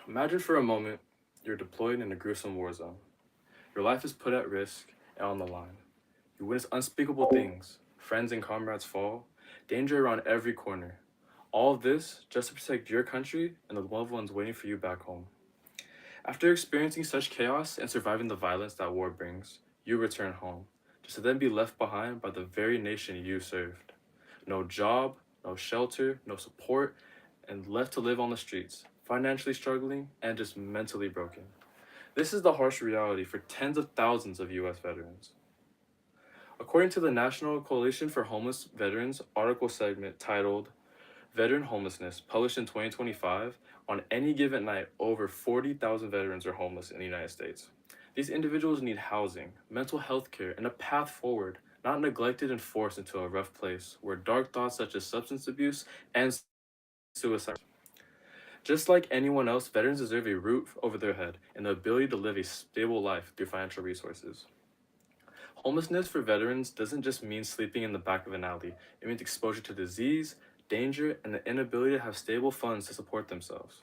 Imagine for a moment you're deployed in a gruesome war zone. Your life is put at risk and on the line. You witness unspeakable things. Friends and comrades fall, danger around every corner. All of this just to protect your country and the loved ones waiting for you back home. After experiencing such chaos and surviving the violence that war brings, you return home, just to then be left behind by the very nation you served. No job, no shelter, no support, and left to live on the streets, financially struggling and just mentally broken. This is the harsh reality for tens of thousands of US veterans. According to the National Coalition for Homeless Veterans article segment titled Veteran Homelessness, published in 2025, on any given night, over 40,000 veterans are homeless in the United States. These individuals need housing, mental health care, and a path forward, not neglected and forced into a rough place where dark thoughts such as substance abuse and suicide. Just like anyone else, veterans deserve a roof over their head and the ability to live a stable life through financial resources. Homelessness for veterans doesn't just mean sleeping in the back of an alley, it means exposure to disease, danger, and the inability to have stable funds to support themselves.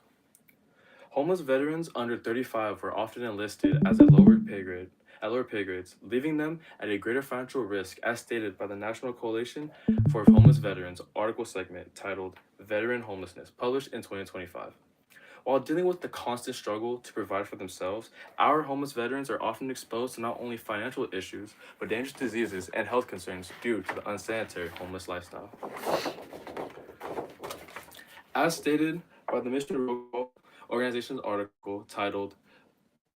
Homeless veterans under 35 were often enlisted as a lower pay grades, leaving them at a greater financial risk as stated by the National Coalition for Homeless Veterans article segment titled Veteran Homelessness, published in 2025. While dealing with the constant struggle to provide for themselves, our homeless veterans are often exposed to not only financial issues, but dangerous diseases and health concerns due to the unsanitary homeless lifestyle. As stated by the Mission Protocol Organization's article titled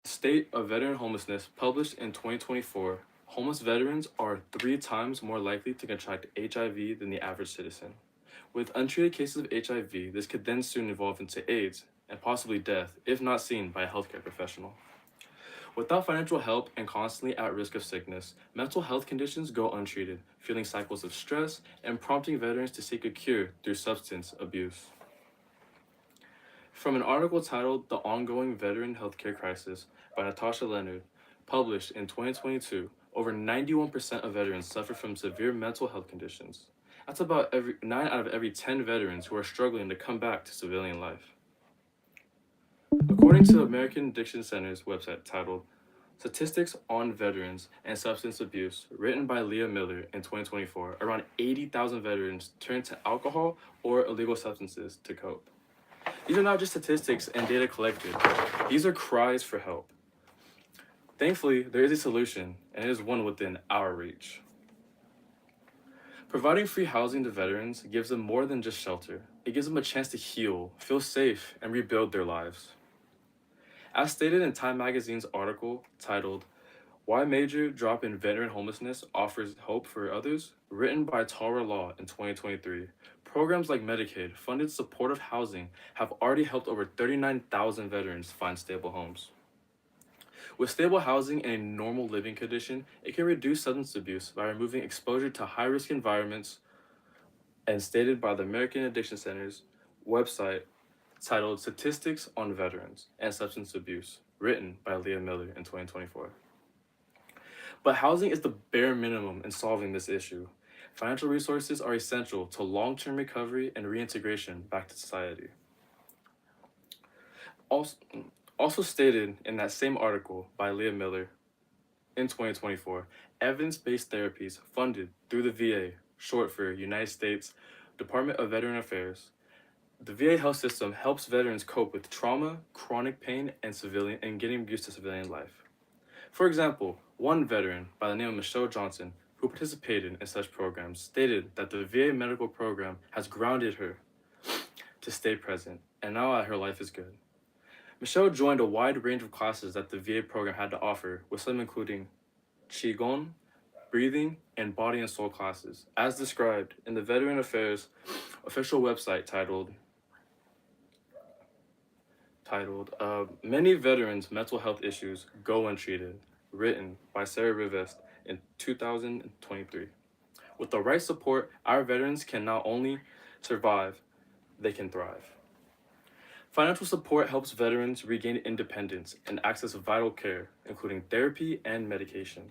State of Veteran Homelessness, published in 2024, homeless veterans are 3 times more likely to contract HIV than the average citizen. With untreated cases of HIV, this could then soon evolve into AIDS and possibly death if not seen by a healthcare professional. Without financial help and constantly at risk of sickness, mental health conditions go untreated, fueling cycles of stress and prompting veterans to seek a cure through substance abuse. From an article titled The Ongoing Veteran Healthcare Crisis by Natasha Leonard, published in 2022, over 91% of veterans suffer from severe mental health conditions. That's about 9 out of every 10 veterans who are struggling to come back to civilian life. According to the American Addiction Center's website titled Statistics on Veterans and Substance Abuse, written by Leah Miller in 2024, around 80,000 veterans turn to alcohol or illegal substances to cope. These are not just statistics and data collected, these are cries for help. Thankfully, there is a solution, and it is one within our reach. Providing free housing to veterans gives them more than just shelter. It gives them a chance to heal, feel safe, and rebuild their lives. As stated in Time Magazine's article titled Why Major Drop in Veteran Homelessness Offers Hope for Others, written by Tara Law in 2023, programs like Medicaid funded supportive housing have already helped over 39,000 veterans find stable homes. With stable housing and a normal living condition, it can reduce substance abuse by removing exposure to high-risk environments, and stated by the American Addiction Center's website titled Statistics on Veterans and Substance Abuse, written by Leah Miller in 2024. But housing is the bare minimum in solving this issue. Financial resources are essential to long-term recovery and reintegration back to society. Also stated in that same article by Leah Miller in 2024, evidence-based therapies funded through the VA, short for United States Department of Veteran Affairs. The VA health system helps veterans cope with trauma, chronic pain, and getting used to civilian life. For example, one veteran by the name of Michelle Johnson, who participated in such programs, stated that the VA medical program has grounded her to stay present, and now her life is good. Michelle joined a wide range of classes that the VA program had to offer, with some including Qigong, breathing, and body and soul classes, as described in the Veteran Affairs official website titled Many Veterans' Mental Health Issues Go Untreated, written by Sarah Rivest in 2023. With the right support, our veterans can not only survive, they can thrive. Financial support helps veterans regain independence and access vital care, including therapy and medication.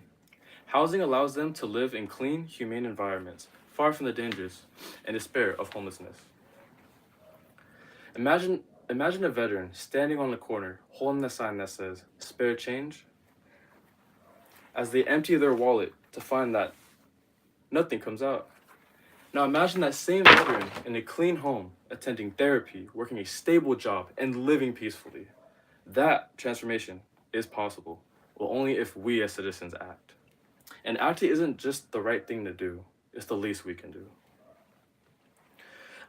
Housing allows them to live in clean, humane environments, far from the dangers and despair of homelessness. Imagine Imagine a veteran standing on the corner holding a sign that says, "Spare change," as they empty their wallet to find that nothing comes out. Now imagine that same veteran in a clean home, attending therapy, working a stable job, and living peacefully. That transformation is possible, but only if we as citizens act. And acting isn't just the right thing to do, it's the least we can do.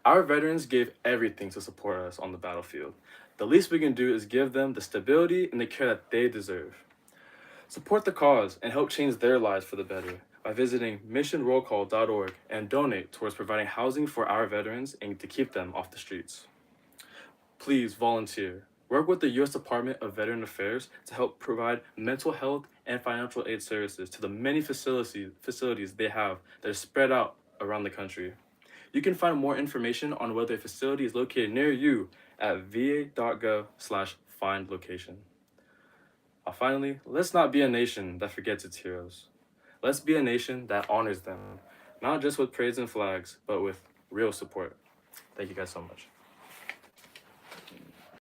Our veterans gave everything to support us on the battlefield. The least we can do is give them the stability and the care that they deserve. Support the cause and help change their lives for the better by visiting missionrollcall.org and donate towards providing housing for our veterans and to keep them off the streets. Please volunteer. Work with the U.S. Department of Veteran Affairs to help provide mental health and financial aid services to the many facilities they have that are spread out around the country. You can find more information on whether a facility is located near you at va.gov/find location. Finally, let's not be a nation that forgets its heroes. Let's be a nation that honors them, not just with parades and flags, but with real support. Thank you guys so much.